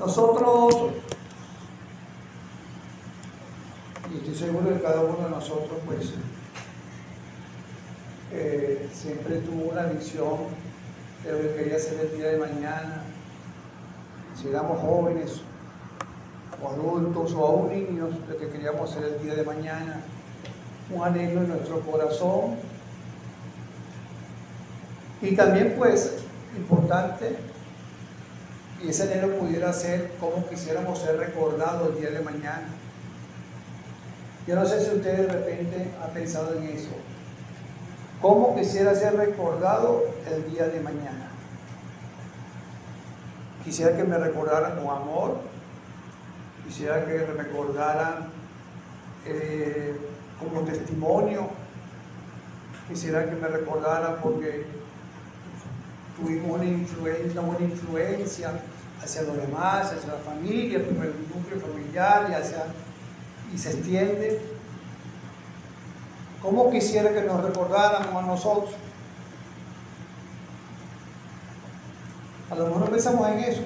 Nosotros, y estoy seguro que cada uno de nosotros, pues, siempre tuvo una visión de lo que quería hacer el día de mañana, si éramos jóvenes, o adultos, o aún niños, lo que queríamos hacer el día de mañana, un anhelo en nuestro corazón. Y también, pues, importante, y ese anhelo pudiera ser cómo quisiéramos ser recordados el día de mañana. Yo no sé si usted de repente ha pensado en eso. ¿Cómo quisiera ser recordado el día de mañana? Quisiera que me recordaran con amor, quisiera que me recordaran como testimonio, quisiera que me recordaran porque tuvimos una buena influencia hacia los demás, hacia la familia, el núcleo familiar y se extiende. ¿Cómo quisiera que nos recordaran a nosotros? A lo mejor no pensamos en eso,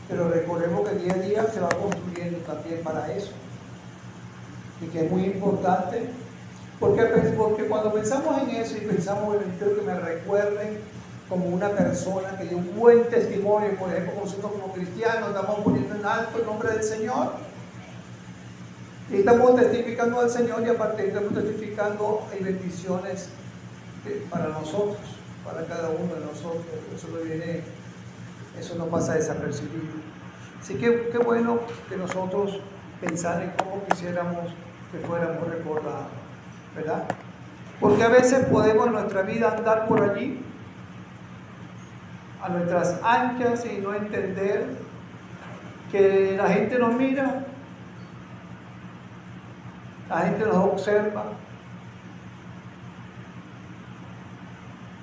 pero recordemos que día a día se va construyendo también para eso. Y que es muy importante, porque cuando pensamos en eso y pensamos en el que me recuerden como una persona que dio un buen testimonio, por ejemplo, nosotros como cristianos estamos poniendo en alto el nombre del Señor, y estamos testificando al Señor, y aparte estamos testificando, hay bendiciones para nosotros, para cada uno de nosotros. Eso no pasa desapercibido. Así que qué bueno que nosotros pensar en cómo quisiéramos que fuéramos recordados, ¿verdad? Porque a veces podemos en nuestra vida andar por allí a nuestras anchas y no entender que la gente nos mira, la gente nos observa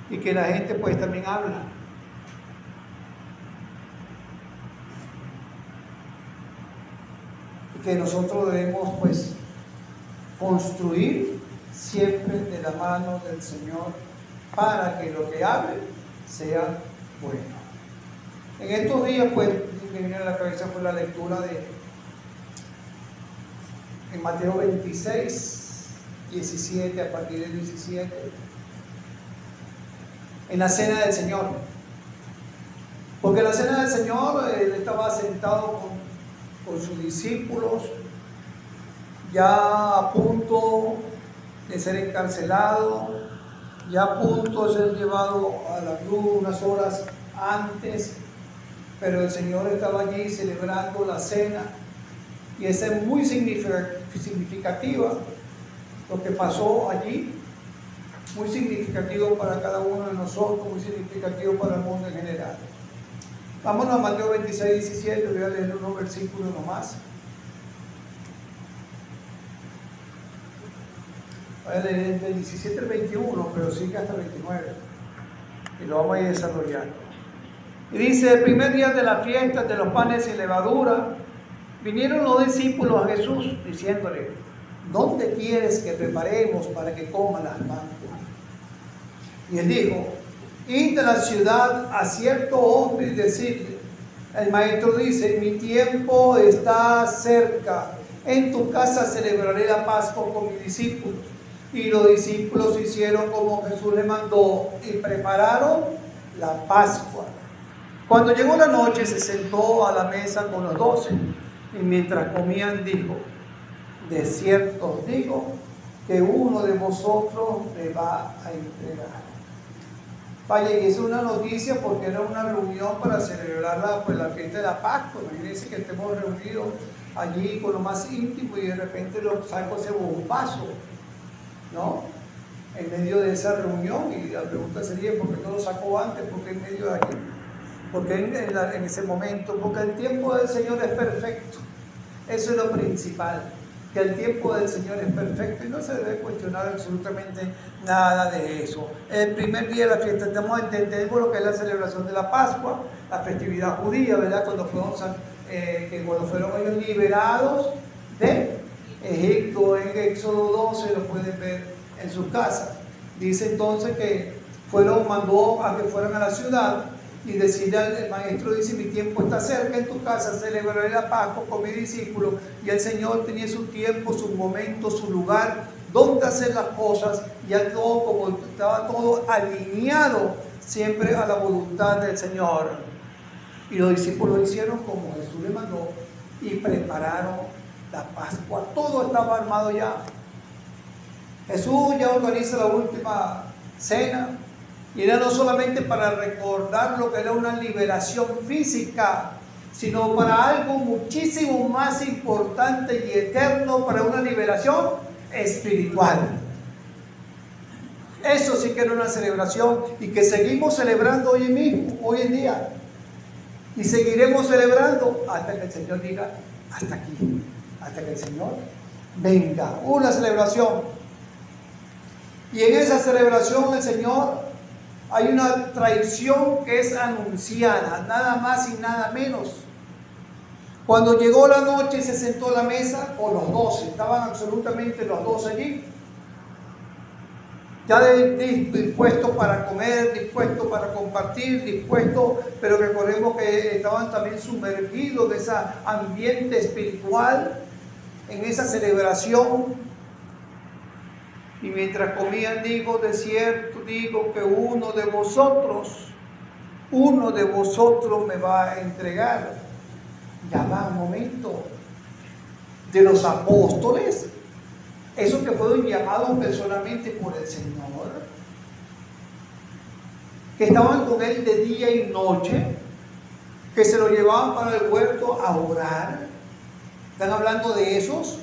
y que la gente pues también habla. Y que nosotros debemos pues construir siempre de la mano del Señor para que lo que hable sea bueno. En estos días pues me vino a la cabeza fue la lectura en Mateo 26, 17, a partir del 17, en la cena del Señor. Porque en la cena del Señor él estaba sentado con sus discípulos, ya a punto de ser encarcelado, ya a punto de ser llevado a la cruz unas horas antes, pero el Señor estaba allí celebrando la cena, y esa es muy significativa lo que pasó allí, muy significativo para cada uno de nosotros, muy significativo para el mundo en general. Vámonos a Mateo 26, 17, voy a leer unos versículos nomás. Voy a leer del 17 al 21, pero sigue hasta el 29, y lo vamos a ir desarrollando. Y dice: el primer día de la fiesta de los panes sin levadura, vinieron los discípulos a Jesús diciéndole: ¿dónde quieres que preparemos para que coman las Pascuas? Y él dijo: id a la ciudad a cierto hombre y decidle: el maestro dice, mi tiempo está cerca, en tu casa celebraré la Pascua con mis discípulos. Y los discípulos hicieron como Jesús les mandó y prepararon la Pascua. Cuando llegó la noche se sentó a la mesa con los 12, y mientras comían dijo: de cierto os digo que uno de vosotros me va a entregar. Vaya, y es una noticia porque era una reunión para celebrar la fiesta de la Pascua. Imagínense que estemos reunidos allí con lo más íntimo y de repente lo saco ese bombazo, ¿no? En medio de esa reunión, y la pregunta sería: ¿por qué no lo sacó antes? ¿Por qué en medio de aquí? ¿Por qué en ese momento? Porque el tiempo del Señor es perfecto. Eso es lo principal, que el tiempo del Señor es perfecto y no se debe cuestionar absolutamente nada de eso. El primer día de la fiesta, entendemos lo que es la celebración de la Pascua, la festividad judía, ¿verdad? Cuando fueron ellos liberados de Egipto, en Éxodo 12, lo pueden ver en sus casas. Dice entonces que mandó a que fueran a la ciudad y decirle, el maestro dice, mi tiempo está cerca, en tu casa celebraré la Pascua con mis discípulos. Y el Señor tenía su tiempo, su momento, su lugar, donde hacer las cosas, ya todo, como estaba todo alineado siempre a la voluntad del Señor. Y los discípulos hicieron como Jesús les mandó y prepararon la Pascua. Todo estaba armado ya. Jesús ya organiza la última cena y era no solamente para recordar lo que era una liberación física, sino para algo muchísimo más importante y eterno, para una liberación espiritual. Eso sí que era una celebración y que seguimos celebrando hoy mismo, hoy en día. Y seguiremos celebrando hasta que el Señor diga, hasta aquí, hasta que el Señor venga. Una celebración. Y en esa celebración el Señor, hay una traición que es anunciada, nada más y nada menos. Cuando llegó la noche y se sentó a la mesa con los 12, estaban absolutamente los 12 allí, ya dispuestos para comer, dispuestos para compartir, dispuestos, pero recordemos que estaban también sumergidos en ese ambiente espiritual, en esa celebración. Y mientras comían, digo, de cierto digo que uno de vosotros me va a entregar. Ya va un momento de los apóstoles, esos que fueron llamados personalmente por el Señor, que estaban con Él de día y noche, que se lo llevaban para el huerto a orar. Están hablando de esos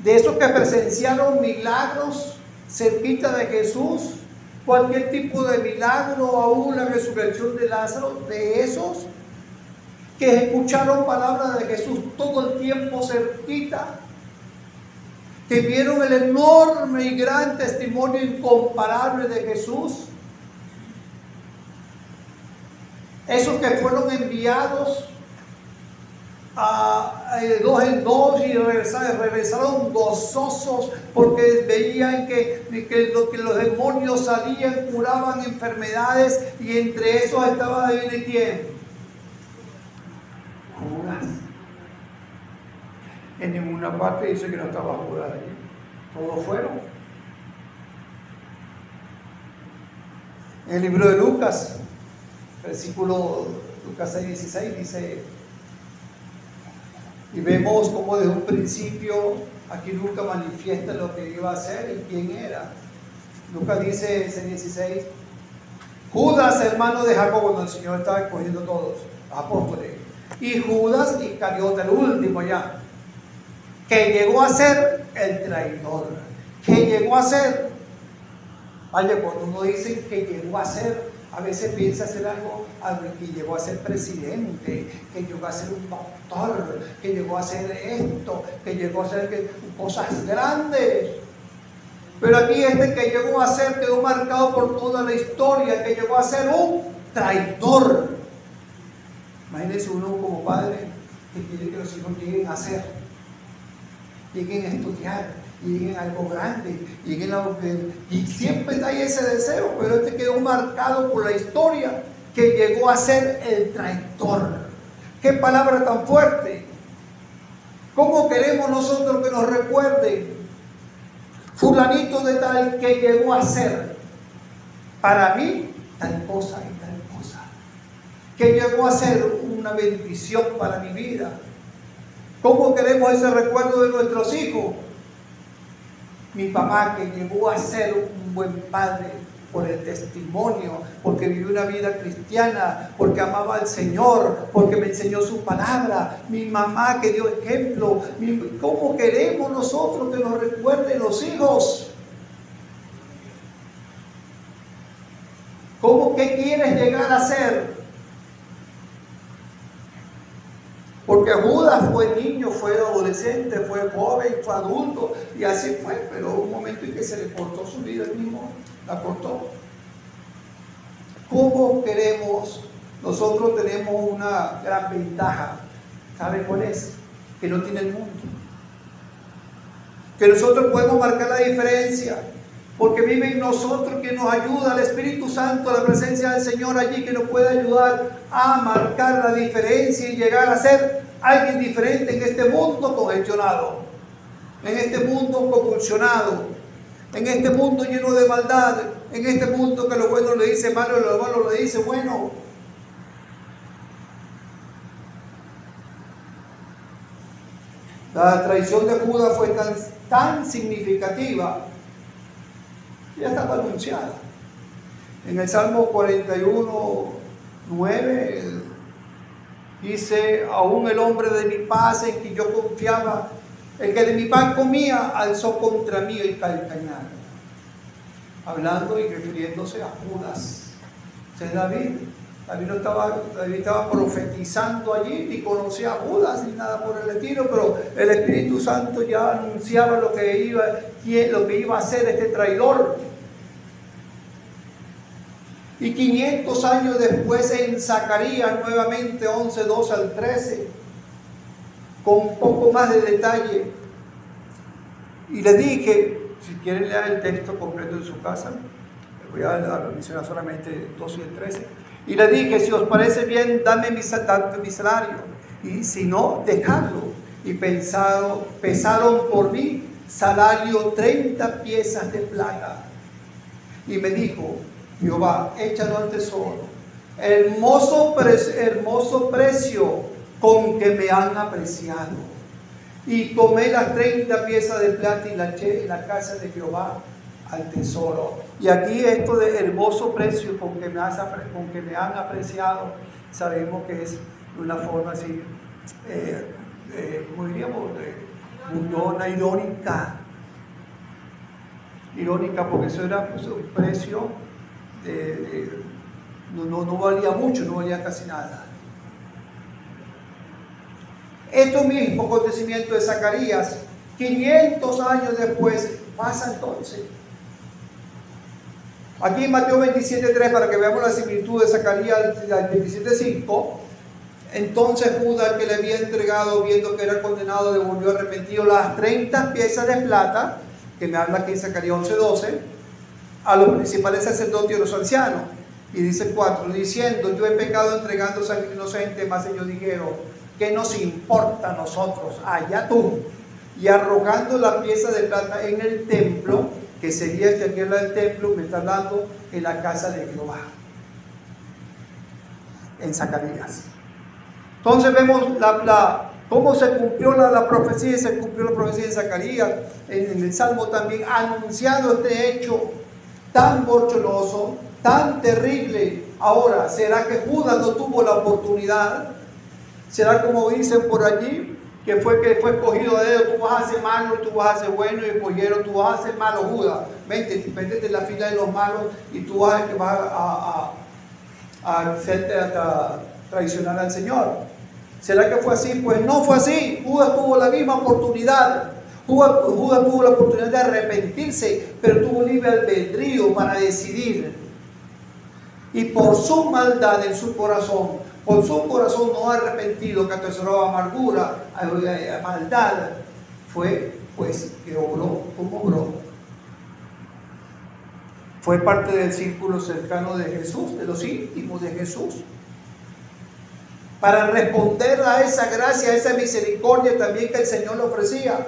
que presenciaron milagros cerquita de Jesús, cualquier tipo de milagro, aún la resurrección de Lázaro, de esos que escucharon palabras de Jesús todo el tiempo cerquita, que vieron el enorme y gran testimonio incomparable de Jesús, esos que fueron enviados a dos en dos y regresaron gozosos porque veían que los demonios salían, curaban enfermedades, y entre esos estaba David, ¿quién? Judas. En ninguna parte dice que no estaba Judas allí. Todos fueron. En el libro de Lucas, versículo Lucas 6:16 dice, y vemos como desde un principio aquí Lucas manifiesta lo que iba a hacer y quién era. Lucas dice 6:16, Judas, hermano de Jacobo, cuando el Señor estaba escogiendo todos, apóstoles, y Judas Iscariote, el último ya, que llegó a ser el traidor, que llegó a ser, vaya, cuando uno dice que llegó a ser, a veces piensa hacer algo que llegó a ser presidente, que llegó a ser un doctor, que llegó a ser esto, que llegó a ser cosas grandes. Pero aquí que llegó a ser quedó marcado por toda la historia, que llegó a ser un traidor. Imagínense uno como padre que quiere que los hijos lleguen a ser, lleguen a estudiar, lleguen a algo grande, lleguen a algo que... Y siempre está ahí ese deseo, pero quedó marcado por la historia, que llegó a ser el traidor. ¡Qué palabra tan fuerte! ¿Cómo queremos nosotros que nos recuerden? Fulanito de tal que llegó a ser, para mí, tal cosa y tal cosa. Que llegó a ser una bendición para mi vida. ¿Cómo queremos ese recuerdo de nuestros hijos? Mi papá, que llegó a ser un buen padre por el testimonio, porque vivió una vida cristiana, porque amaba al Señor, porque me enseñó su palabra. Mi mamá, que dio ejemplo. ¿Cómo queremos nosotros que nos recuerden los hijos? ¿Qué quieres llegar a ser? Porque Judas fue niño, fue adolescente, fue joven, fue adulto, y así fue, pero hubo un momento en que se le cortó su vida, él mismo la cortó. ¿Cómo queremos? Nosotros tenemos una gran ventaja. ¿Sabe cuál es? Que no tiene el mundo. Que nosotros podemos marcar la diferencia. porque vive en nosotros, que nos ayuda, el Espíritu Santo, la presencia del Señor allí, que nos puede ayudar a marcar la diferencia y llegar a ser alguien diferente en este mundo congestionado, en este mundo convulsionado, en este mundo lleno de maldad, en este mundo que lo bueno le dice malo y lo malo le dice bueno. La traición de Judas fue tan significativa, ya estaba anunciada. En el Salmo 41, 9, dice: aún el hombre de mi paz en que yo confiaba, el que de mi pan comía, alzó contra mí el calcañar. Hablando y refiriéndose a Judas. Ese es David. David estaba profetizando allí, ni conocía a Judas ni nada por el estilo, pero el Espíritu Santo ya anunciaba lo que iba a hacer este traidor. Y 500 años después, en Zacarías nuevamente 11, 2 al 13, con un poco más de detalle, y le dije, si quieren leer el texto completo en su casa, voy a mencionar solamente 2 y el 13, y le dije: si os parece bien, dame mi salario, y si no, dejadlo. Y pesaron por mí salario 30 piezas de plata. Y me dijo Jehová: échalo al tesoro, hermoso precio con que me han apreciado. Y tomé las 30 piezas de plata y la eché en la casa de Jehová al tesoro. Y aquí esto de hermoso precio con que me han apreciado, sabemos que es una forma así, como diríamos, burlona, irónica, porque eso era pues, un precio no valía mucho, no valía casi nada. Esto mismo acontecimiento de Zacarías, 500 años después, pasa entonces. Aquí en Mateo 27:3, para que veamos la similitud de Zacarías al 27:5, entonces Judas, que le había entregado, viendo que era condenado, devolvió arrepentido las 30 piezas de plata, que me habla aquí en Zacarías 11:12, a los principales sacerdotes y a los ancianos. Y dice 4, diciendo: yo he pecado entregando sangre inocente. Mas ellos dijeron: ¿qué nos importa a nosotros? Allá tú. Y arrojando la pieza de plata en el templo, que sería este aquí del templo, me está hablando en la casa de Jehová, en Zacarías. Entonces vemos cómo se cumplió la profecía, se cumplió la profecía de Zacarías, en el Salmo también, anunciando este hecho tan bochornoso, tan terrible. Ahora, ¿será que Judas no tuvo la oportunidad? ¿Será como dicen por allí, que fue escogido a dedo? Tú vas a hacer malo, tú vas a hacer bueno, y escogieron: tú vas a hacer malo, Judas. Métete en la fila de los malos y tú vas a hacerte hasta traicionar al Señor. ¿Será que fue así? Pues no fue así. Judas tuvo la misma oportunidad. Judas tuvo la oportunidad de arrepentirse, pero tuvo libre albedrío para decidir. Y por su maldad en su corazón, por su corazón no arrepentido, que atesoraba amargura, maldad, fue pues que obró como obró. Fue parte del círculo cercano de Jesús, de los íntimos de Jesús. Para responder a esa gracia, a esa misericordia también que el Señor le ofrecía.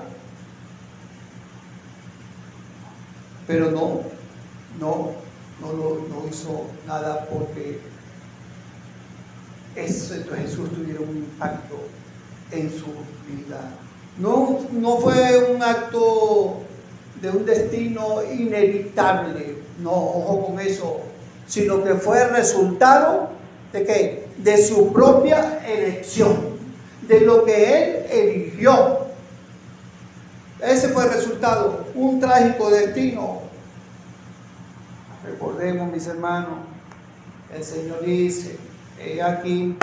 Pero no hizo nada porque Jesús tuviera un impacto en su vida. No fue un acto de un destino inevitable, no, ojo con eso, sino que fue el resultado ¿de qué? De su propia elección, de lo que él eligió. Ese fue el resultado, un trágico destino. Recordemos, mis hermanos, el Señor dice: he aquí,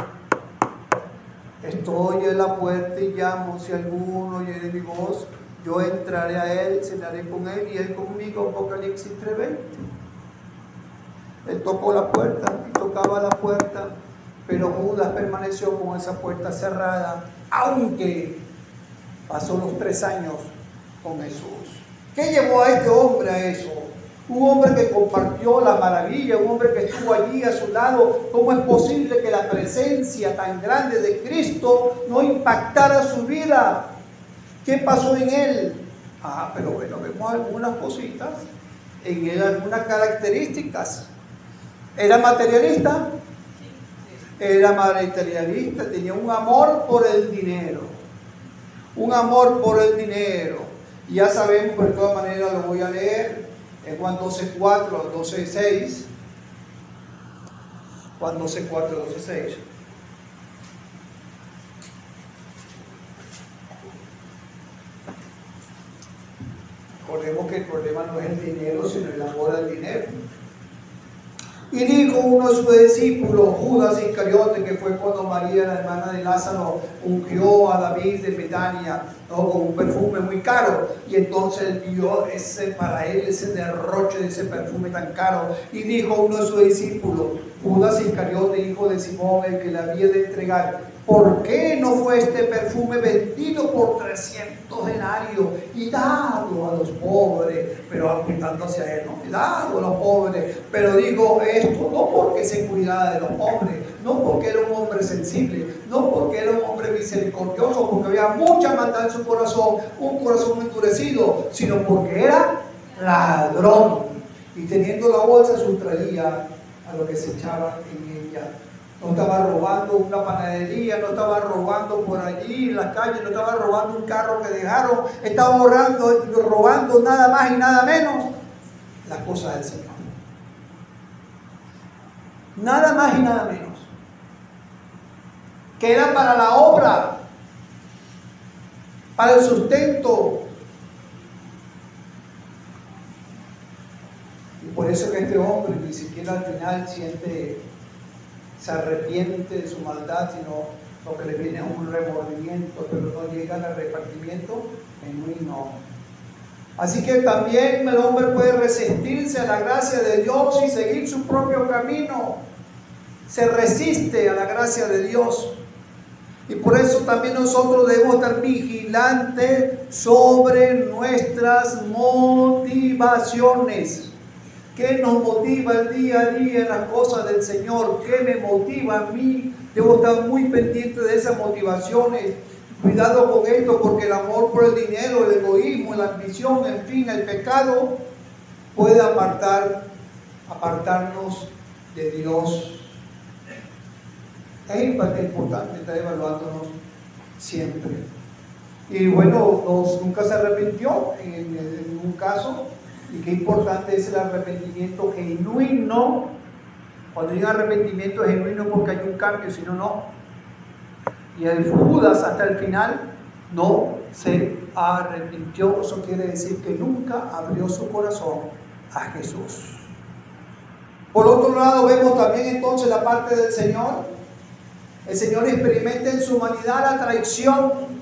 estoy en la puerta y llamo. Si alguno oyere mi voz, yo entraré a él, cenaré con él y él conmigo. Apocalipsis 3:20. Él tocó la puerta y tocaba la puerta, pero Judas permaneció con esa puerta cerrada, aunque pasó los 3 años con Jesús. ¿Qué llevó a este hombre a eso? un hombre que compartió la maravilla, un hombre que estuvo allí a su lado. ¿Cómo es posible que la presencia tan grande de Cristo no impactara su vida? ¿Qué pasó en él? Pero bueno, vemos algunas cositas, en él algunas características. ¿Era materialista? Era materialista, tenía un amor por el dinero. Un amor por el dinero. Y ya sabemos, pero de todas maneras lo voy a leer. En Juan 12:4, 12:6. Juan 12:4, 12:6. Recordemos que el problema no es el dinero, sino el amor al dinero. Y dijo uno de sus discípulos, Judas Iscariote, que fue cuando María, la hermana de Lázaro, ungió a David de Betania, ¿no?, con un perfume muy caro. Y entonces él vio para él ese derroche de ese perfume tan caro. Y dijo uno de sus discípulos, Judas Iscariote, hijo de Simón, el que le había de entregar, ¿por qué no fue este perfume vendido por 300 denarios y dado a los pobres? Pero apuntando hacia él, ¿no? Y dado a los pobres. Pero digo esto no porque se cuidaba de los pobres, no porque era un hombre sensible, no porque era un hombre misericordioso, porque había mucha maldad en su corazón, un corazón endurecido, sino porque era ladrón. Y teniendo la bolsa sustraía a lo que se echaba en ella. No estaba robando una panadería, no estaba robando por allí en las calles, no estaba robando un carro que dejaron, estaba robando nada más y nada menos las cosas del Señor. Nada más y nada menos. Que era para la obra, para el sustento. Y por eso que este hombre ni siquiera al final se arrepiente de su maldad, sino lo que le viene es un remordimiento, pero no llega al arrepentimiento genuino. Así que también el hombre puede resistirse a la gracia de Dios y seguir su propio camino. Se resiste a la gracia de Dios. Y por eso también nosotros debemos estar vigilantes sobre nuestras motivaciones. ¿Qué nos motiva el día a día en las cosas del Señor? ¿Qué me motiva a mí? Debo estar muy pendiente de esas motivaciones. Cuidado con esto, porque el amor por el dinero, el egoísmo, la ambición, en fin, el pecado puede apartarnos de Dios. Es importante estar evaluándonos siempre. Y bueno, nunca se arrepintió en un caso. Y qué importante es el arrepentimiento genuino. Cuando digo arrepentimiento genuino, porque hay un cambio, si no, no. Y el Judas hasta el final no se arrepintió. Eso quiere decir que nunca abrió su corazón a Jesús. Por otro lado, vemos también entonces la parte del Señor. El Señor experimenta en su humanidad la traición.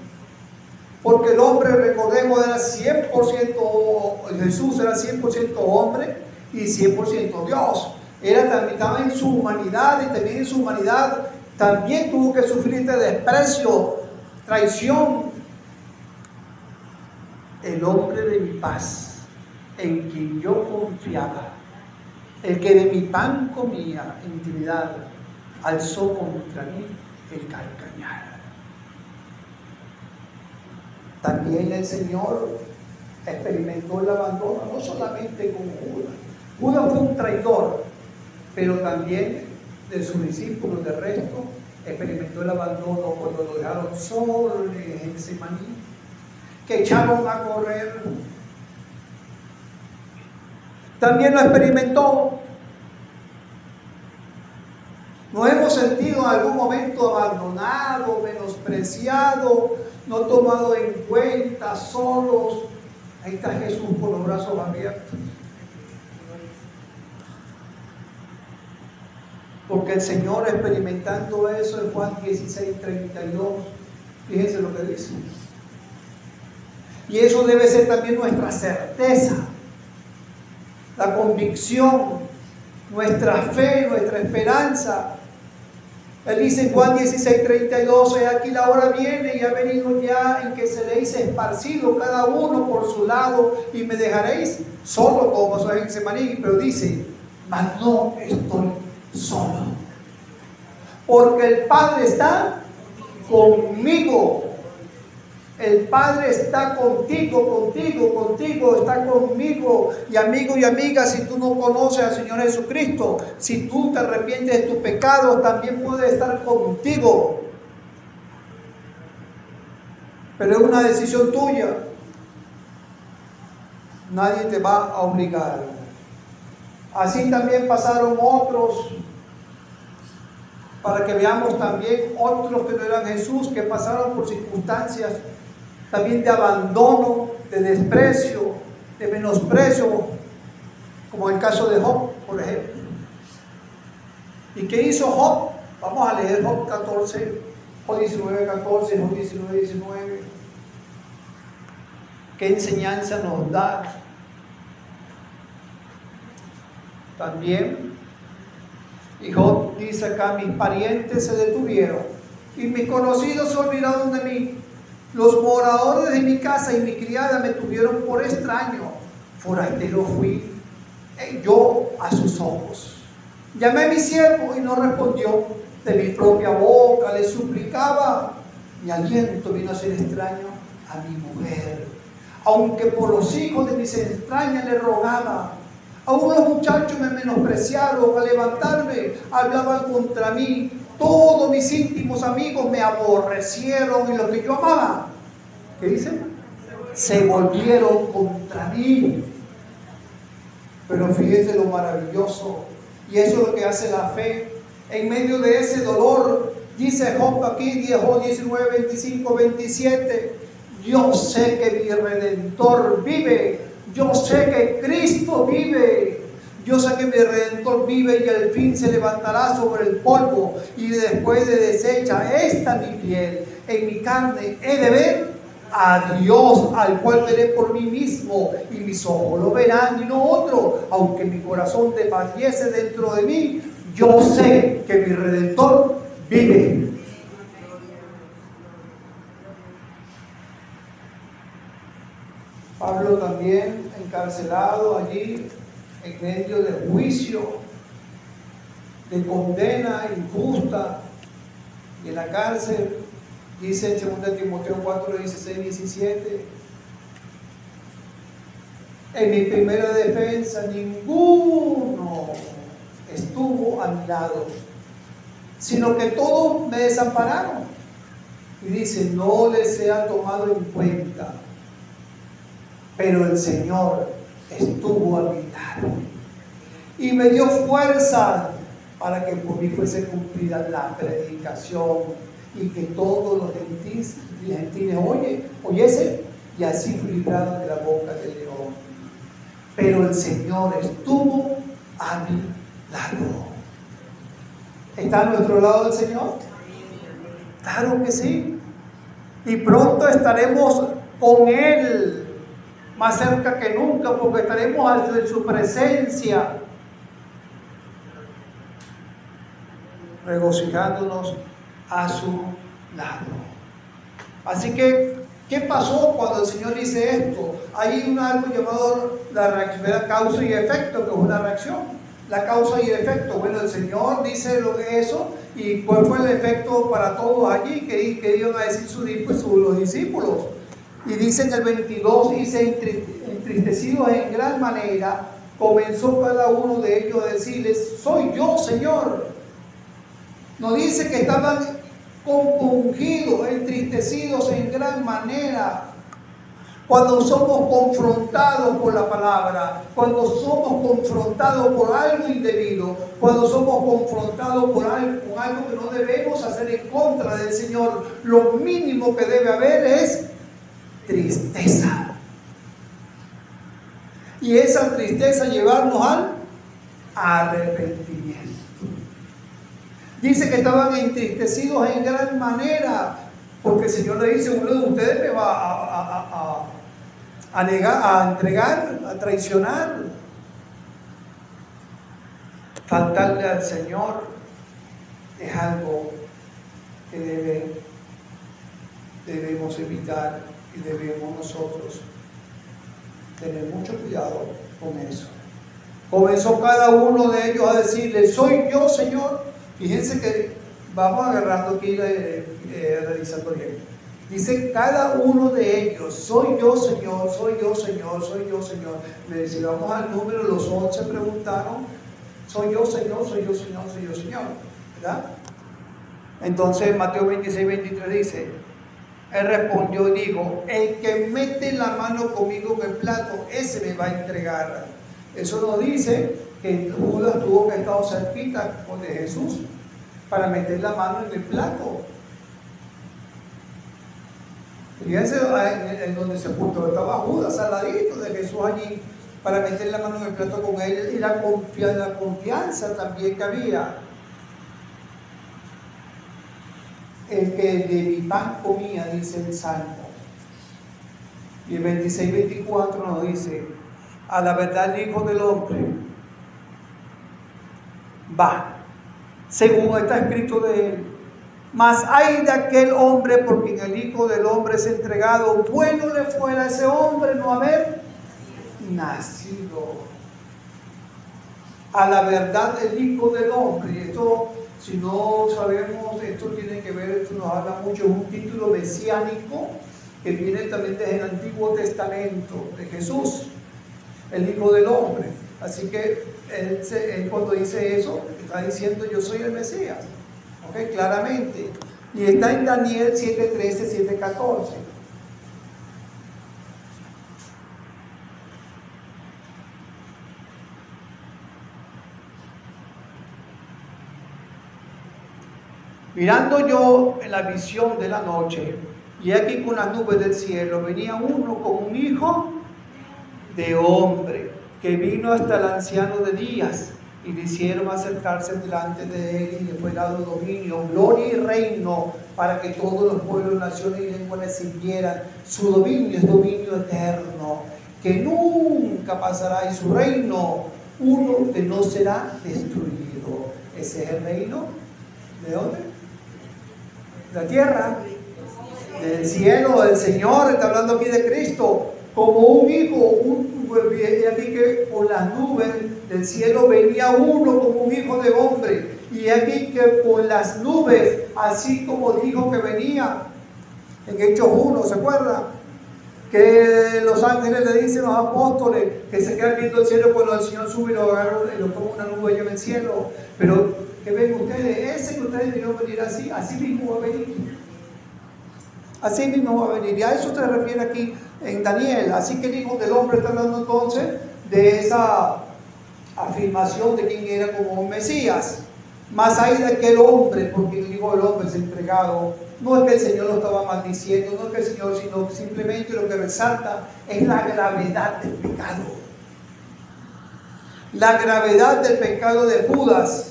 Porque el hombre, recordemos, era 100%, Jesús era 100% hombre y 100% Dios. Estaba en su humanidad, y también en su humanidad también tuvo que sufrir este desprecio, traición. El hombre de mi paz, en quien yo confiaba, el que de mi pan comía, intimidad, alzó contra mí el calcañar. También el Señor experimentó el abandono, no solamente con Judas. Judas fue un traidor, pero también de sus discípulos, de resto, experimentó el abandono cuando lo dejaron solo en Getsemaní, que echaron a correr. También lo experimentó. Nos hemos sentido en algún momento abandonados, menospreciados, no tomados en cuenta, solos. Ahí está Jesús con los brazos abiertos. Porque el Señor, experimentando eso en Juan 16:32, fíjense lo que dice. Y eso debe ser también nuestra certeza, la convicción, nuestra fe, nuestra esperanza. Él dice en Juan 16:32, aquí la hora viene y ha venido ya en que seréis esparcidos cada uno por su lado y me dejaréis solo como soy en Semaní. Pero dice, mas no estoy solo, porque el Padre está conmigo. El Padre está contigo, está conmigo. Y amigo y amiga, si tú no conoces al Señor Jesucristo, si tú te arrepientes de tus pecados, también puede estar contigo. Pero es una decisión tuya. Nadie te va a obligar. Así también pasaron otros, para que veamos también otros que no eran Jesús, que pasaron por circunstancias también de abandono, de desprecio, de menosprecio, como el caso de Job, por ejemplo. ¿Y qué hizo Job? Vamos a leer Job 14, Job 19:14, Job 19:19. ¿Qué enseñanza nos da? También, y Job dice acá, mis parientes se detuvieron y mis conocidos se olvidaron de mí. Los moradores de mi casa y mi criada me tuvieron por extraño. Forastero fui yo a sus ojos. Llamé a mi siervo y no respondió. De mi propia boca le suplicaba. Mi aliento vino a ser extraño a mi mujer. Aunque por los hijos de mis entrañas le rogaba. Aún los muchachos me menospreciaron. Al levantarme hablaban contra mí. Todos mis íntimos amigos me aborrecieron y los que yo amaba, ¿qué dicen? Se volvieron contra mí. Pero fíjense lo maravilloso, y eso es lo que hace la fe. En medio de ese dolor, dice Job aquí, Job 19:25-27, yo sé que mi Redentor vive, yo sé que Cristo vive. Yo sé que mi Redentor vive y al fin se levantará sobre el polvo y después de deshecha esta mi piel, en mi carne he de ver a Dios, al cual veré por mí mismo y mis ojos lo verán y no otro. Aunque mi corazón desfallece dentro de mí, yo sé que mi Redentor vive. Pablo también encarcelado allí en medio del juicio, de condena injusta, y en la cárcel, dice en 2 Timoteo 4:16-17, en mi primera defensa ninguno estuvo a mi lado, sino que todos me desampararon. Y dice, no les sea tomado en cuenta, pero el Señor estuvo a mi lado y me dio fuerza para que por mí fuese cumplida la predicación y que todos los gentiles oyesen, y así fui librado de la boca del león. Pero el Señor estuvo a mi lado. ¿Está a nuestro lado el Señor? Claro que sí. Y pronto estaremos con Él, más cerca que nunca, porque estaremos en su presencia, regocijándonos a su lado. Así que, ¿qué pasó cuando el Señor dice esto? Hay algo llamado la reacción, causa y efecto, que es una reacción. La causa y el efecto. Bueno, el Señor dice eso, y ¿cuál fue el efecto para todos allí? ¿Qué iban a decir los discípulos? Y dice en el 22, dice, entristecidos en gran manera, comenzó cada uno de ellos a decirles, soy yo, Señor. No dice que estaban compungidos, entristecidos en gran manera. Cuando somos confrontados por la palabra, cuando somos confrontados por algo indebido, cuando somos confrontados con algo que no debemos hacer en contra del Señor, lo mínimo que debe haber es tristeza. Y esa tristeza llevarnos al arrepentimiento. Dice que estaban entristecidos en gran manera, porque el Señor le dice, uno de ustedes me va a negar, a entregar, a traicionar, faltarle al Señor. es algo que debemos evitar y debemos nosotros tener mucho cuidado con eso. Comenzó cada uno de ellos a decirle: soy yo, Señor. Fíjense que vamos agarrando aquí, realizando bien. Dice cada uno de ellos: soy yo, Señor, soy yo, Señor, soy yo, Señor. Si vamos al número, los 11 preguntaron: soy yo, Señor, soy yo, Señor, soy yo, Señor, ¿verdad? Entonces Mateo 26, 23 dice: él respondió y dijo: el que mete la mano conmigo en el plato, ese me va a entregar. Eso nos dice que Judas tuvo que estar cerquita de Jesús para meter la mano en el plato. Fíjense en donde se puso, estaba Judas al ladito de Jesús allí para meter la mano en el plato con él, y la confianza también que había. El que de mi pan comía, dice el Salmo. Y el 26-24 nos dice: a la verdad el Hijo del Hombre va, según está escrito de él. Mas hay de aquel hombre por quien el Hijo del Hombre es entregado. Bueno le fuera a ese hombre no haber nacido. A la verdad el Hijo del Hombre. Y esto, si no sabemos, esto tiene que ver, esto nos habla mucho, es un título mesiánico que viene también desde el Antiguo Testamento de Jesús, el Hijo del Hombre. Así que él cuando dice eso, está diciendo: yo soy el Mesías. ¿Ok? Claramente. Y está en Daniel 7:13, 7:14. Mirando yo en la visión de la noche, y aquí con las nubes del cielo venía uno como un hijo de hombre, que vino hasta el anciano de días, y le hicieron acercarse delante de él, y le fue dado dominio, gloria y reino, para que todos los pueblos, naciones y lenguas le sirvieran. Su dominio es dominio eterno, que nunca pasará, y su reino uno que no será destruido. Ese es el reino, ¿de dónde? La tierra, del cielo, del Señor. Está hablando aquí de Cristo como un hijo. Y aquí que por las nubes del cielo venía uno como un hijo de hombre, y aquí que por las nubes, así como dijo que venía en Hechos 1, ¿se acuerda? Que los ángeles le dicen a los apóstoles que se quedan viendo el cielo cuando el Señor sube y lo agarra y lo toma una nube en el cielo. Pero que ven ustedes, ese que ustedes vieron venir así mismo va a venir. Así mismo va a venir. Y a eso se refiere aquí en Daniel. Así que el Hijo del Hombre está hablando entonces de esa afirmación de quién era como un Mesías. Más hay de aquel hombre, porque el Hijo del Hombre es entregado. No es que el Señor lo estaba maldiciendo, no es que el Señor, sino simplemente lo que resalta es la gravedad del pecado. La gravedad del pecado de Judas.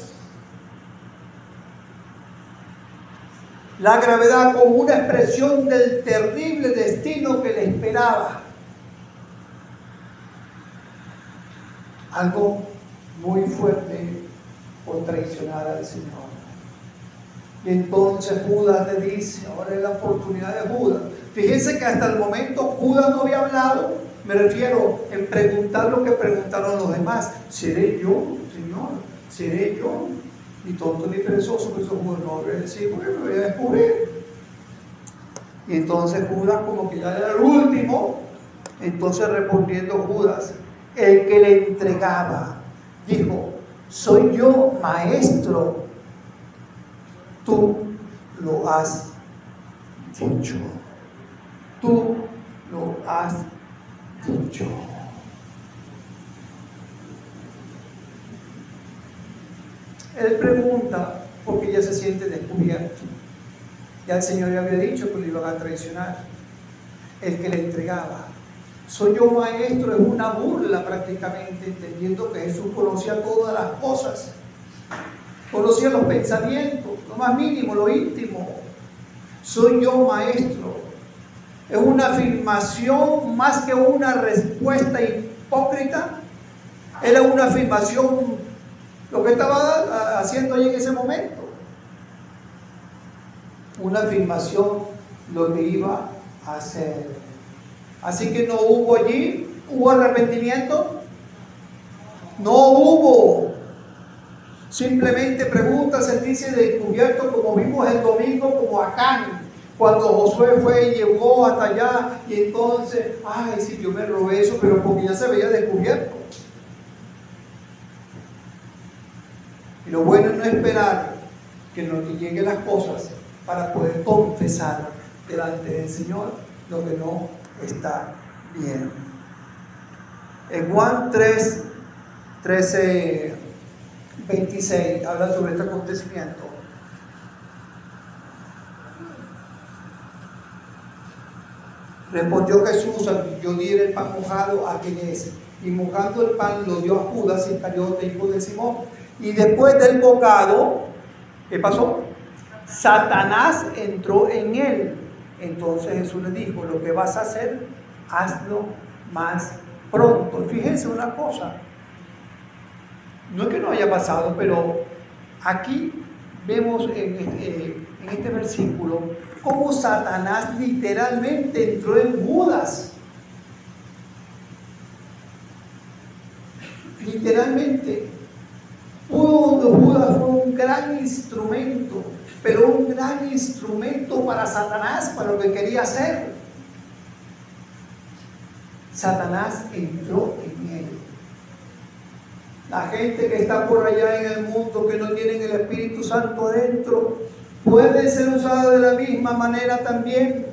La gravedad como una expresión del terrible destino que le esperaba. Algo muy fuerte por traicionar al Señor. Y entonces Judas le dice, ahora es la oportunidad de Judas. Fíjense que hasta el momento Judas no había hablado, me refiero en preguntar lo que preguntaron los demás. ¿Seré yo, Señor? ¿Seré yo? Ni tonto ni perezoso, que eso Judas no voy a decir, bueno, me voy a descubrir. Y entonces Judas, como que ya era el último, entonces respondiendo Judas, el que le entregaba, dijo, soy yo, maestro, tú lo has dicho. Tú lo has dicho. Él pregunta porque ya se siente descubierto. Ya el Señor le había dicho que lo iban a traicionar. El que le entregaba. Soy yo, maestro, es una burla prácticamente, entendiendo que Jesús conocía todas las cosas. Conocía los pensamientos, lo más mínimo, lo íntimo. Soy yo, maestro. Es una afirmación más que una respuesta hipócrita. Era una afirmación, lo que estaba haciendo allí en ese momento. una afirmación lo que iba a hacer. Así que no hubo allí, ¿hubo arrepentimiento? No hubo. Simplemente pregunta, sentirse descubierto, como vimos el domingo, como Acán, cuando Josué fue y llegó hasta allá, y entonces, ay, sí, yo me robé eso, pero porque ya se había descubierto. Y lo bueno es no esperar que nos lleguen las cosas para poder confesar delante del Señor lo que no está bien. En Juan 13:26 habla sobre este acontecimiento. Respondió Jesús: yo diré el pan mojado a quien es. Y mojando el pan lo dio a Judas Iscariote, hijo de Simón. Y después del bocado, ¿qué pasó? Satanás entró en él. Entonces Jesús le dijo: lo que vas a hacer, hazlo más pronto. Fíjense una cosa, no es que no haya pasado, pero aquí vemos en este versículo cómo Satanás literalmente entró en Judas. Literalmente. Judas fue un gran instrumento, pero un gran instrumento para Satanás, para lo que quería hacer. Satanás entró en él. La gente que está por allá en el mundo, que no tienen el Espíritu Santo adentro, puede ser usada de la misma manera también.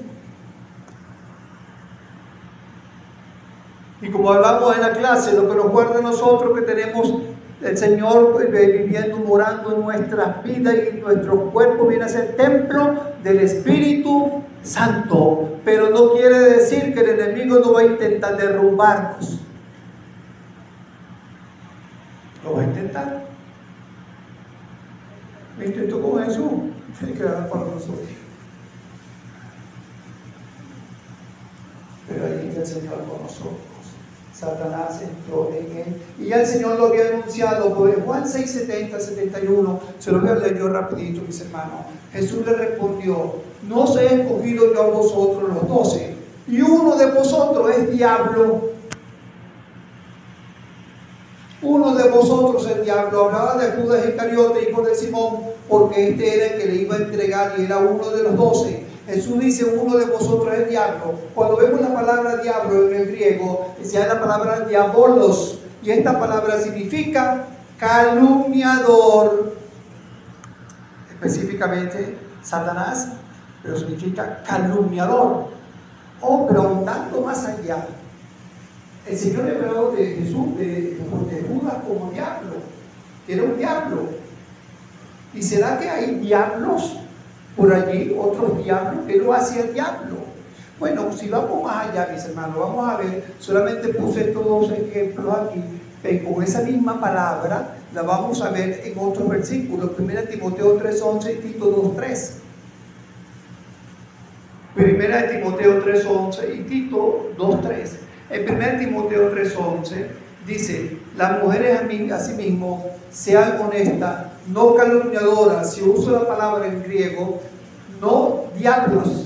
Y como hablamos en la clase, lo que nos guarda a nosotros, que tenemos el Señor viviendo, morando en nuestras vidas, y nuestro cuerpo viene a ser templo del Espíritu Santo. Pero no quiere decir que el enemigo no va a intentar derrumbarnos. Lo va a intentar. Lo intentó con Jesús. Hay que dar para nosotros. Pero ahí está el Señor con nosotros. Satanás entró en él. Y ya el Señor lo había anunciado por Juan 6:70-71. Se lo voy a leer yo rapidito, mis hermanos. Jesús le respondió: no os he escogido yo a vosotros los 12, y uno de vosotros es diablo. Uno de vosotros es diablo. Hablaba de Judas Iscariote, hijo de Simón, porque este era el que le iba a entregar y era uno de los 12. Jesús dice: uno de vosotros es diablo. Cuando vemos la palabra diablo en el griego, es la palabra diabolos, y esta palabra significa calumniador. Específicamente Satanás, pero significa calumniador. Pero andando más allá, el Señor le habló de Jesús, de Judas como diablo, que era un diablo. ¿Y será que hay diablos por allí, otros diablos? ¿Qué lo hace el diablo? Bueno, si vamos más allá, mis hermanos, vamos a ver, solamente puse estos dos ejemplos aquí, pero con esa misma palabra la vamos a ver en otros versículos. 1 Timoteo 3:11 y Tito 2:3. 1 Timoteo 3:11 y Tito 2:3. En 1 Timoteo 3:11 dice: las mujeres asimismo sean honestas, no calumniadoras. Si uso la palabra en griego, no diablos.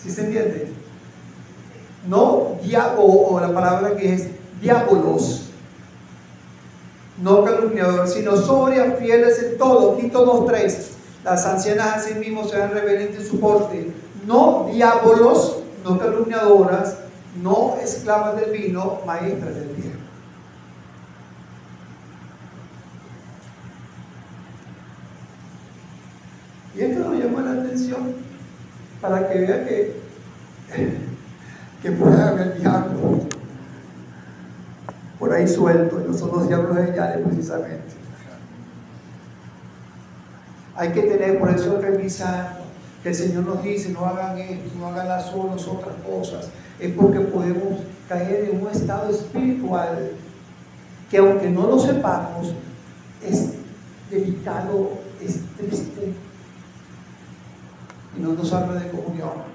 ¿Sí se entiende? No diablo, o la palabra que es diabolos. No calumniadoras, sino sobrias, fieles en todo. Tito 2:3. Las ancianas asimismo sean reverentes en su porte. No diabolos, no calumniadoras, no esclavas del vino, maestras del bien. Y esto nos llama la atención para que vea que puede haber diablos por ahí sueltos, y no son los diablos de Yale precisamente. Hay que tener, por eso revisar, que el Señor nos dice: no hagan esto, no hagan las otras cosas. Es porque podemos caer en un estado espiritual que, aunque no lo sepamos, es delicado, es triste, y no nos habla de comunión.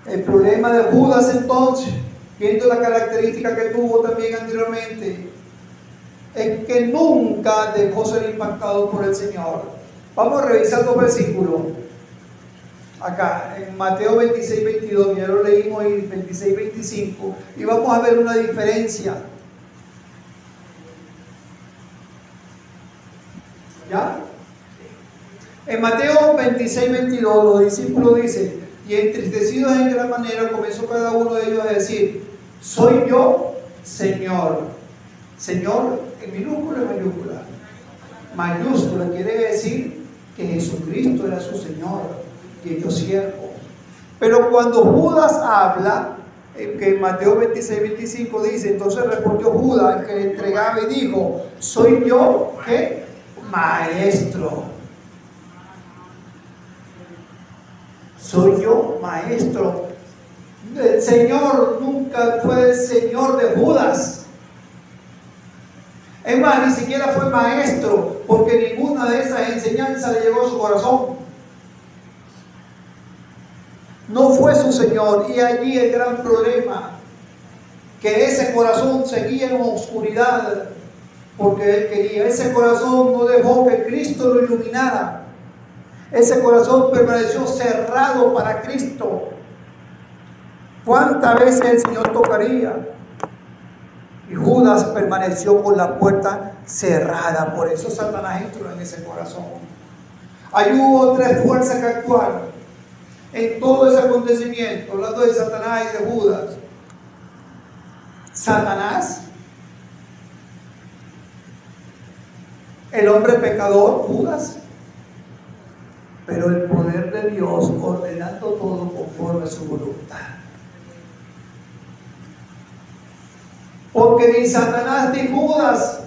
El problema de Judas, entonces, viendo la característica que tuvo también anteriormente, es que nunca dejó ser impactado por el Señor. Vamos a revisar dos versículos. Acá, en Mateo 26, 22, ya lo leímos en 26, 25, y vamos a ver una diferencia. ¿Ya? En Mateo 26, 22, los discípulos dicen, y entristecidos en gran manera comenzó cada uno de ellos a decir, soy yo, Señor. Señor en minúscula y mayúscula. Mayúscula quiere decir que Jesucristo era su Señor y yo siervo. Pero cuando Judas habla, que en Mateo 26, 25 dice, entonces respondió Judas, el que le entregaba, y dijo, soy yo, ¿qué? Maestro. Soy yo, maestro. El Señor nunca fue el Señor de Judas. Es más, ni siquiera fue maestro, porque ninguna de esas enseñanzas le llegó a su corazón. No fue su Señor, y allí el gran problema, que ese corazón seguía en oscuridad, porque él quería. Ese corazón no dejó que Cristo lo iluminara. Ese corazón permaneció cerrado para Cristo. ¿Cuántas veces el Señor tocaría? Y Judas permaneció con la puerta cerrada. Por eso Satanás entró en ese corazón. Ahí hubo tres fuerzas que actuaron en todo ese acontecimiento, hablando de Satanás y de Judas. Satanás, el hombre pecador, Judas, pero el poder de Dios ordenando todo conforme a su voluntad. Porque ni Satanás ni Judas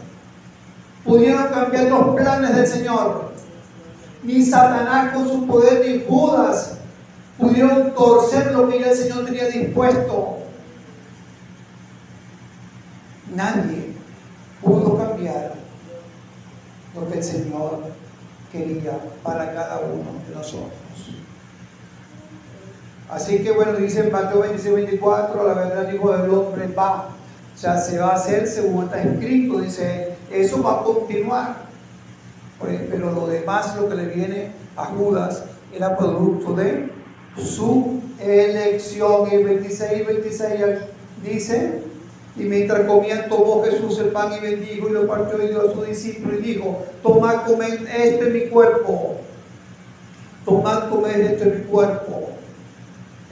pudieron cambiar los planes del Señor. Ni Satanás con su poder ni Judas pudieron torcer lo que ya el Señor tenía dispuesto. Nadie pudo cambiar lo que el Señor quería para cada uno de nosotros. Así que bueno, dice en Mateo 26, 24, la verdad el Hijo del Hombre va. O sea, se va a hacer según está escrito, dice, eso va a continuar. Pero lo demás, lo que le viene a Judas, era producto de su elección. Y 26 dice, y mientras comían, tomó Jesús el pan y bendijo y lo partió y dio a sus discípulos y dijo, tomad, comed, este es mi cuerpo. Tomad, comed, este es mi cuerpo.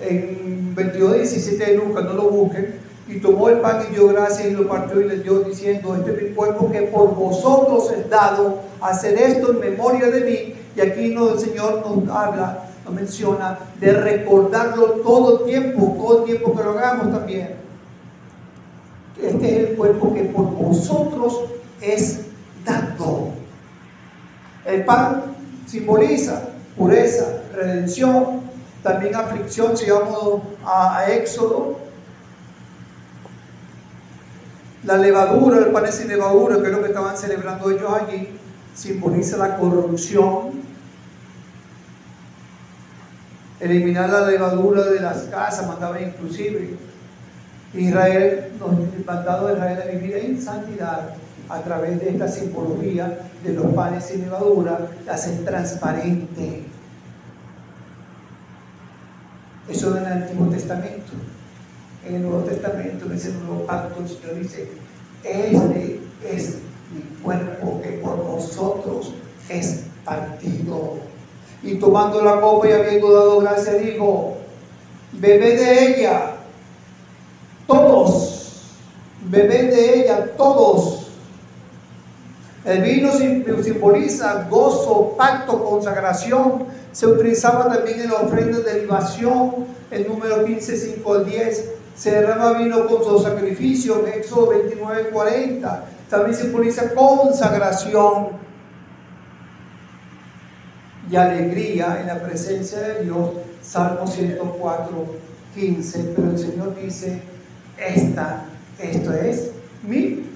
En 22, 17 de Lucas, no lo busquen. Y tomó el pan y dio gracias y lo partió y les dio diciendo, este es mi cuerpo que por vosotros es dado, hacer esto en memoria de mí. Y aquí el Señor nos habla, nos menciona de recordarlo todo el tiempo que lo hagamos también. Este es el cuerpo que por vosotros es dado. El pan simboliza pureza, redención, también aflicción. Si vamos a Éxodo, la levadura, el pan sin levadura, que es lo que estaban celebrando ellos allí, simboliza la corrupción. Eliminar la levadura de las casas, mandaba inclusive Israel, el mandado de Israel a vivir en santidad a través de esta simbología de los panes sin levadura, la hacen transparente. Eso en el Antiguo Testamento. En el Nuevo Testamento, en ese nuevo pacto, el Señor dice, este es mi cuerpo que por vosotros es partido. Y tomando la copa y habiendo dado gracias, dijo, bebed de ella todos, bebed de ella todos. El vino simboliza gozo, pacto, consagración. Se utilizaba también en la ofrenda de libación, el número 15, 5 al 10. Se derrama vino con su sacrificio, en Éxodo 29, 40. También simboliza consagración y alegría en la presencia de Dios, Salmo 104, 15. Pero el Señor dice, esto es mi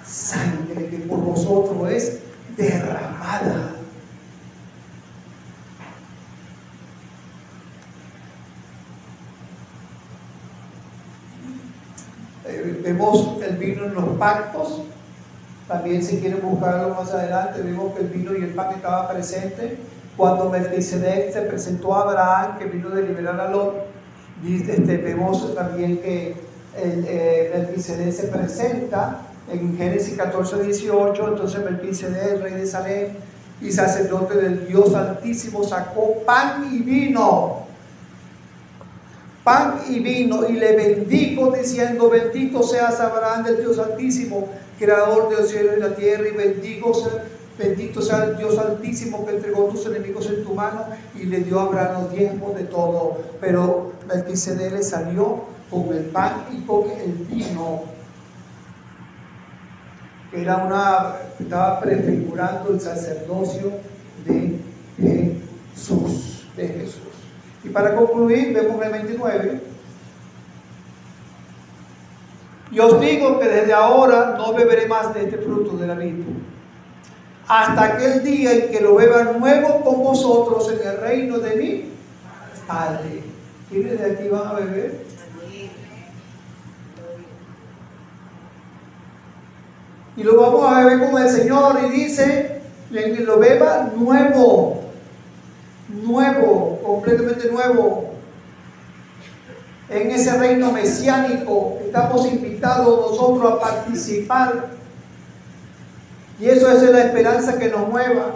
sangre que por vosotros es derramada. Vemos el vino en los pactos, También si quieren buscarlo más adelante, vimos que el vino y el pan estaban presentes cuando Melquisedec se presentó a Abraham, que vino de liberar a Lot. Vemos también que Melquisedec se presenta en Génesis 14, 18. Entonces Melquisedec, el rey de Salem y sacerdote del Dios Altísimo, sacó pan y vino, y le bendijo diciendo: bendito seas Abraham del Dios Altísimo, creador de los cielos y la tierra, y bendito sea el Dios Altísimo que entregó tus enemigos en tu mano. Y le dio a Abraham los diezmos de todo. Pero Melquisedec le salió con el pan y con el vino, que estaba prefigurando el sacerdocio de Jesús. Y para concluir, vemos el 29. Y os digo que desde ahora no beberé más de este fruto de la vid, hasta aquel día en que lo beba nuevo con vosotros en el reino de mi Padre. ¿Quiénes de aquí van a beber? Y lo vamos a beber con el Señor, y dice que lo beba nuevo, completamente nuevo, en ese reino mesiánico. Estamos invitados nosotros a participar, y eso es la esperanza que nos mueva.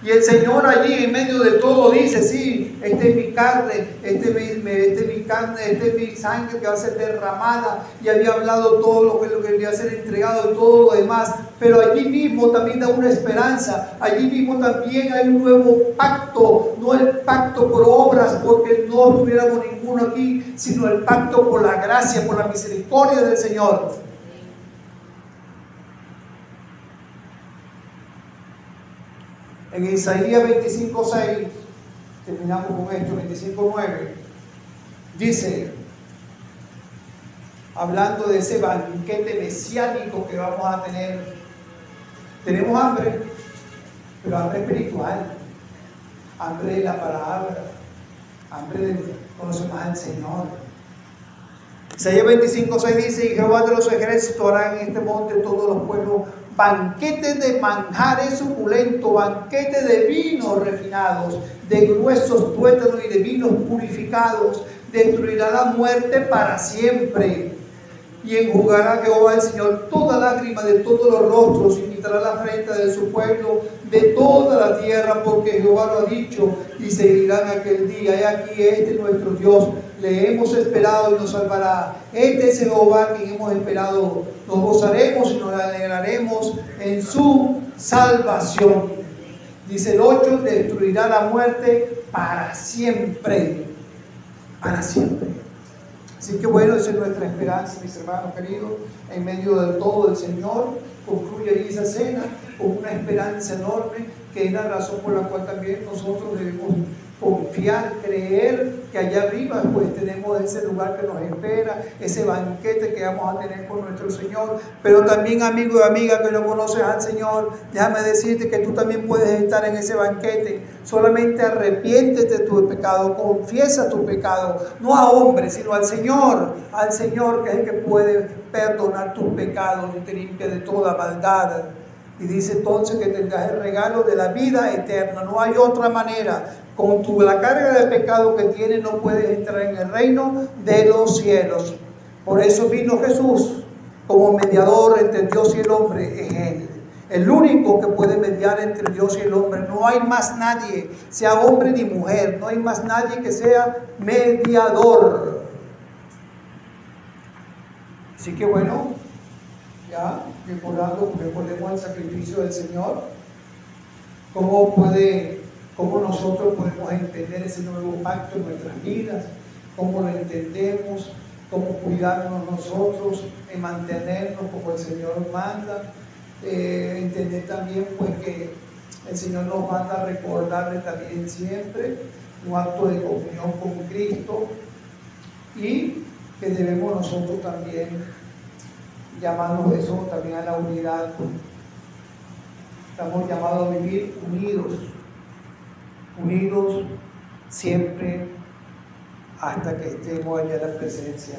Y el Señor allí en medio de todo dice: sí, esta es mi carne, esta es mi sangre que va a ser derramada. Y había hablado todo lo que iba a ser entregado y todo lo demás. Pero allí mismo también da una esperanza. Allí mismo también hay un nuevo pacto. No el pacto por obras, porque no tuviéramos ninguno aquí, sino el pacto por la gracia, por la misericordia del Señor. En Isaías 25:6, terminamos con esto, 25:9, dice, hablando de ese banquete mesiánico que vamos a tener: tenemos hambre, pero hambre espiritual, hambre de la palabra, hambre de conocer más al Señor. Isaías 25:6 dice: y Jehová de los ejércitos hará en este monte todos los pueblos banquetes de manjares suculentos, banquetes de vinos refinados, de gruesos tuétanos y de vinos purificados. Destruirá la muerte para siempre. Y enjugará Jehová el Señor toda lágrima de todos los rostros, y quitará la afrenta de su pueblo de toda la tierra, porque Jehová lo ha dicho. Y se dirán aquel día: he aquí, este es nuestro Dios, le hemos esperado y nos salvará. Este es Jehová quien hemos esperado, nos gozaremos y nos alegraremos en su salvación. Dice el 8: destruirá la muerte para siempre, para siempre. Así que bueno, esa es nuestra esperanza, mis hermanos queridos, en medio de todo el Señor. Concluye ahí esa cena con una esperanza enorme, que es la razón por la cual también nosotros debemos confiar, creer que allá arriba pues tenemos ese lugar que nos espera, ese banquete que vamos a tener con nuestro Señor. Pero también, amigo y amiga que no conoces al Señor, déjame decirte que tú también puedes estar en ese banquete. Solamente arrepiéntete de tu pecado, confiesa tu pecado, no a hombres, sino al Señor, que es el que puede perdonar tus pecados y te limpia de toda maldad. Y dice entonces que tendrás el regalo de la vida eterna. No hay otra manera. Con la carga de pecado que tienes no puedes entrar en el reino de los cielos. Por eso vino Jesús como mediador entre Dios y el hombre. Es Él, el único que puede mediar entre Dios y el hombre. No hay más nadie, sea hombre ni mujer, no hay más nadie que sea mediador. Así que bueno, ya recordemos el sacrificio del Señor. ¿Cómo nosotros podemos entender ese nuevo pacto en nuestras vidas? ¿Cómo lo entendemos? ¿Cómo cuidarnos nosotros en mantenernos como el Señor manda? Entender también pues que el Señor nos manda a recordarle también siempre un acto de comunión con Cristo, y que debemos nosotros también llamarnos eso también a la unidad. Estamos llamados a vivir unidos siempre hasta que estemos allá en la presencia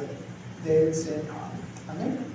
del Señor. Amén.